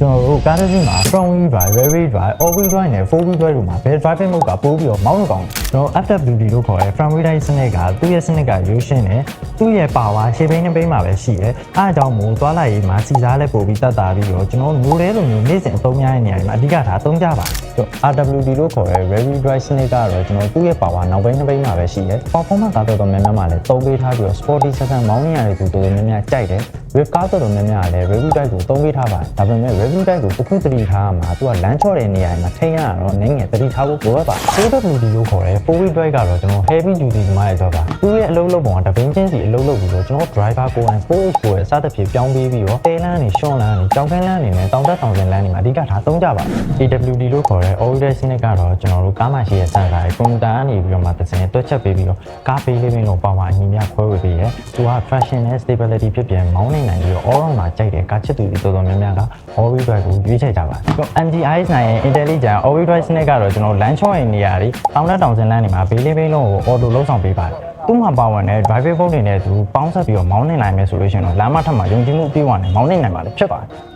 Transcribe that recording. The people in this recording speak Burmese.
ကျွန်တော်တို့ကားတစ်စီးမှာ front wheel drive, rear wheel drive, all wheel drive နဲ့ four wheel drive တို့မှာဘယ် driving mode ကပိုးပြီးတော့မောင်းလို့ကောင်းတယ်ကျွန်တော် FWD လို့ခေါ်တဲ့ front wheel drive စနစ်ကသူ့ရဲ့စနစ်ကရိုးရှင်းတယ်သူ့ရဲ့ power ရှေ့ဘိန်းနှစ်ဘိန်းမှာပဲရှိတယ်အားအကြောင်းမို့သွားလိုက်ရေးမှာစီစားလဲပို့ပြီးတတ်တာပြီးတော့ကျွန်တော်မျိုးတဲလိုမျိုးနေ့စဉ်အသုံးများတဲ့နေရာတွေမှာအဓိကထားအသုံးကြပါတယ်RWD လို့ခေါ်တဲ့ rear wheel drive စနစ်ကတော့ကျွန်တော်သူ့ရဲ့ power နောက်ဘိန်းနှစ်ဘိန်းမှာပဲရှိတယ် performance ကတော့များများမှာလည်းသုံးပေးထားပြီးတော့ sporty ဆက်ဆံမောင်းနေရတဲ့သူတို့များများကြိုက်တယ် wave car တော်များများလည်း rear wheel drive ကိုသုံးပေးထားပါတယ်ဒါပေမဲ့ rear wheel drive ကိုတစ်ခုတတိထားမှာသူကလမ်းချော့တဲ့နေရာတွေမှာထိန်းရတော့နည်းငယ်တတိထားဖို့လိုအပ်ပါ AWD လို့ခေါ်တဲ့ four wheel drive ကတော့ကျွန်တော် heavy duty ဒီမှာရတော့ပါသူရဲ့အလုပ်လုပ်ပုံကတပင်းချင်းစီအလုပ်လုပ်ပြီးတော့ကျွန်တော် driver ကိုယ်တိုင် 4H ကိုစသဖြင့်ပြောင်းပေးပြီးတော့တဲလမ်းတွေရှော့လမ်းတွေကြောင်ခန်းလမ်းတွေနဲ့တောင်တက်တောင်စင်လမ်းတွေမှာအဓိကထားသုံးကြပါ AWD လို့ခေါ်တဲ့ all wheel drive စနစ်ကတော့ကျွန်တော်တို့ကားမရှိတဲ့စံစာတွေကွန်ပျူတာကနေပြီးတော့မှတစ်စင်တွက်ချက်ပေးပြီးတော့ကားပေးလေးမင်းလုံးပေါပါအညီများခွဲဝေပေးရဲသူက traction နဲ့ stability ဖြစ်ပြန်မောင်းနေနိုင်ပြီးတော့ all round မှာကြိုက်တဲ့ကားချစ်သူတွေတော်တော်များများက all wheel drive ကိုရွေးချယ်ကြပါတယ်MGIS နိုင်ရဲ့ intelligent all wheel drive စနစ်ကတော့ကျွန်တော်လမ်းချော့ရဲ့နေရာတွေတောင်တက်တောင်စင်လမ်းတွေမှာဘေးလေးမင်းလုံးကို auto လုံးဆောင်ပေးပါတယ်သူ့မှာပါဝင်တဲ့ driving mode တွေနဲ့သူပေါင်းဆက်ပြီးတော့မောင်းနေနိုင်မယ်ဆိုလို့ရှိရင်တော့လမ်းမထက်မှာယုံကြည်မှုအပြည့်အဝနဲ့မောင်းနေနိုင်ပါလေဖြစ်ပါတယ်